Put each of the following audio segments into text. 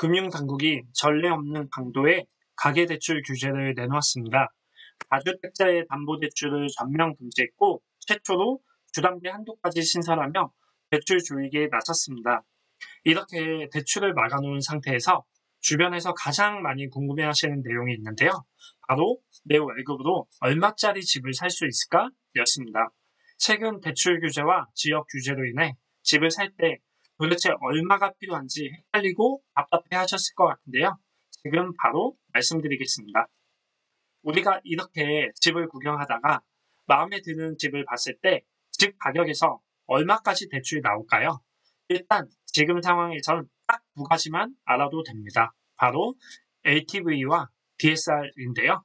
금융당국이 전례 없는 강도의 가계대출 규제를 내놓았습니다. 다주택자의 담보대출을 전면 금지했고 최초로 주담대 한도까지 신설하며 대출 조익에 나섰습니다. 이렇게 대출을 막아놓은 상태에서 주변에서 가장 많이 궁금해하시는 내용이 있는데요. 바로 내 월급으로 얼마짜리 집을 살 수 있을까? 였습니다. 최근 대출 규제와 지역 규제로 인해 집을 살 때 도대체 얼마가 필요한지 헷갈리고 답답해 하셨을 것 같은데요. 지금 바로 말씀드리겠습니다. 우리가 이렇게 집을 구경하다가 마음에 드는 집을 봤을 때 집 가격에서 얼마까지 대출이 나올까요? 일단 지금 상황에선 딱 두 가지만 알아도 됩니다. 바로 LTV와 DSR인데요.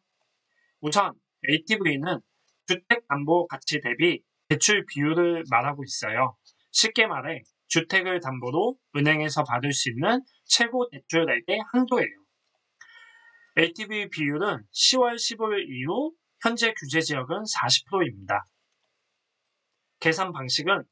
우선 LTV는 주택담보가치 대비 대출 비율을 말하고 있어요. 쉽게 말해 주택을 담보로 은행에서 받을 수 있는 최고 대출액의 한도예요. LTV 비율은 10월 15일 이후 현재 규제 지역은 40%입니다. 계산 방식은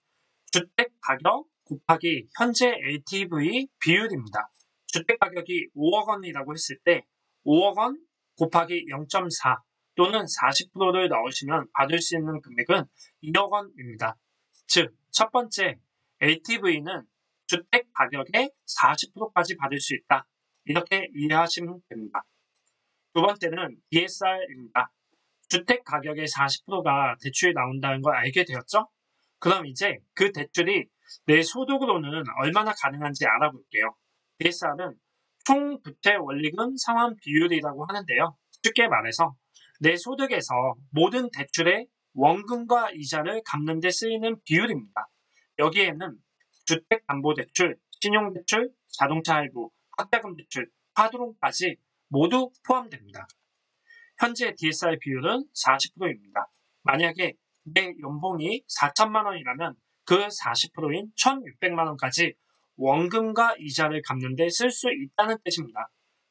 주택 가격 곱하기 현재 LTV 비율입니다. 주택 가격이 5억 원이라고 했을 때 5억 원 곱하기 0.4 또는 40%를 넣으시면 받을 수 있는 금액은 2억 원입니다. 즉, 첫 번째 LTV는 주택 가격의 40%까지 받을 수 있다. 이렇게 이해하시면 됩니다. 두 번째는 DSR입니다. 주택 가격의 40%가 대출이 나온다는 걸 알게 되었죠? 그럼 이제 그 대출이 내 소득으로는 얼마나 가능한지 알아볼게요. DSR은 총 부채 원리금 상환 비율이라고 하는데요. 쉽게 말해서 내 소득에서 모든 대출의 원금과 이자를 갚는 데 쓰이는 비율입니다. 여기에는 주택담보대출, 신용대출, 자동차 할부, 학자금 대출, 파드론까지 모두 포함됩니다. 현재 DSR 비율은 40%입니다. 만약에 내 연봉이 4천만 원이라면 그 40%인 1,600만 원까지 원금과 이자를 갚는 데 쓸 수 있다는 뜻입니다.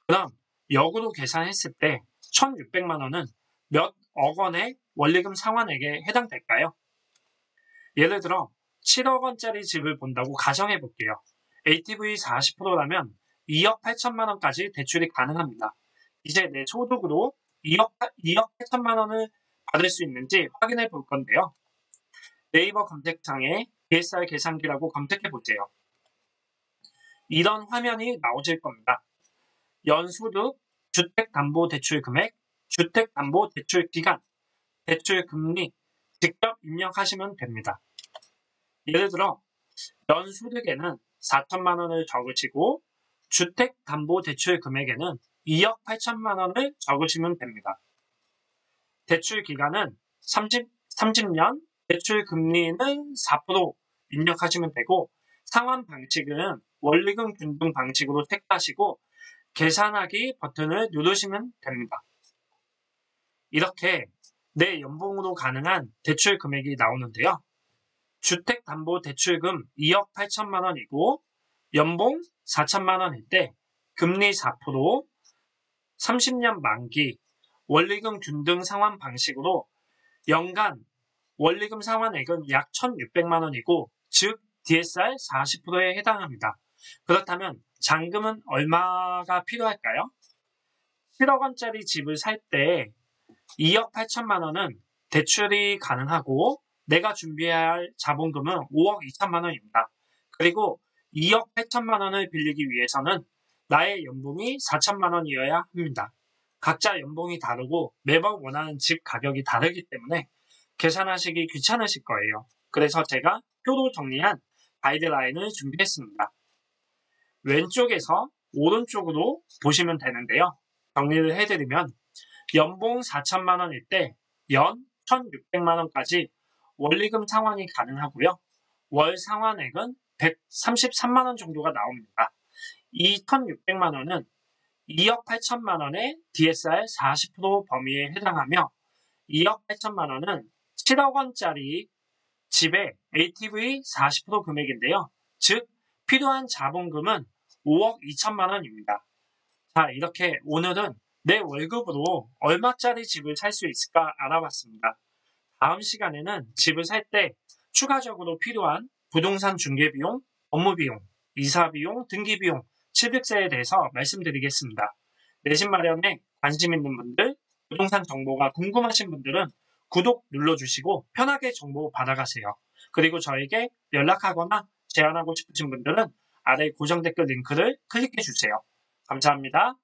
그럼 역으로 계산했을 때 1,600만 원은 몇 억 원의 원리금 상환액에 해당될까요? 예를 들어 7억 원짜리 집을 본다고 가정해 볼게요. LTV 40%라면 2억 8천만 원까지 대출이 가능합니다. 이제 내 소득으로 2억 8천만 원을 받을 수 있는지 확인해 볼 건데요. 네이버 검색창에 DSR 계산기라고 검색해 보세요. 이런 화면이 나오실 겁니다. 연소득, 주택담보대출 금액, 주택담보대출 기간, 대출 금리 직접 입력하시면 됩니다. 예를 들어 연소득에는 4천만 원을 적으시고 주택담보대출 금액에는 2억 8천만 원을 적으시면 됩니다. 대출 기간은 30년, 대출 금리는 4% 입력하시면 되고 상환 방식은 원리금 균등 방식으로 택하시고 계산하기 버튼을 누르시면 됩니다. 이렇게 내 연봉으로 가능한 대출 금액이 나오는데요. 주택담보대출금 2억 8천만 원이고 연봉 4천만 원일 때 금리 4%, 30년 만기, 원리금 균등 상환 방식으로 연간 원리금 상환액은 약 1,600만 원이고 즉 DSR 40%에 해당합니다. 그렇다면 잔금은 얼마가 필요할까요? 7억 원짜리 집을 살 때 2억 8천만 원은 대출이 가능하고 내가 준비해야 할 자본금은 5억 2천만 원입니다. 그리고 2억 8천만 원을 빌리기 위해서는 나의 연봉이 4천만 원이어야 합니다. 각자 연봉이 다르고 매번 원하는 집 가격이 다르기 때문에 계산하시기 귀찮으실 거예요. 그래서 제가 표로 정리한 가이드라인을 준비했습니다. 왼쪽에서 오른쪽으로 보시면 되는데요. 정리를 해드리면 연봉 4천만 원일 때 연 1,600만 원까지 원리금 상환이 가능하고요. 월 상환액은 133만 원 정도가 나옵니다. 이 1,600만 원은 2억 8천만 원의 DSR 40% 범위에 해당하며 2억 8천만 원은 7억 원짜리 집의 LTV 40% 금액인데요. 즉 필요한 자본금은 5억 2천만 원입니다. 자, 이렇게 오늘은 내 월급으로 얼마짜리 집을 살 수 있을까 알아봤습니다. 다음 시간에는 집을 살 때 추가적으로 필요한 부동산 중개비용, 업무비용, 이사비용, 등기비용, 취득세에 대해서 말씀드리겠습니다. 내 집 마련에 관심 있는 분들, 부동산 정보가 궁금하신 분들은 구독 눌러주시고 편하게 정보 받아가세요. 그리고 저에게 연락하거나 제안하고 싶으신 분들은 아래 고정 댓글 링크를 클릭해주세요. 감사합니다.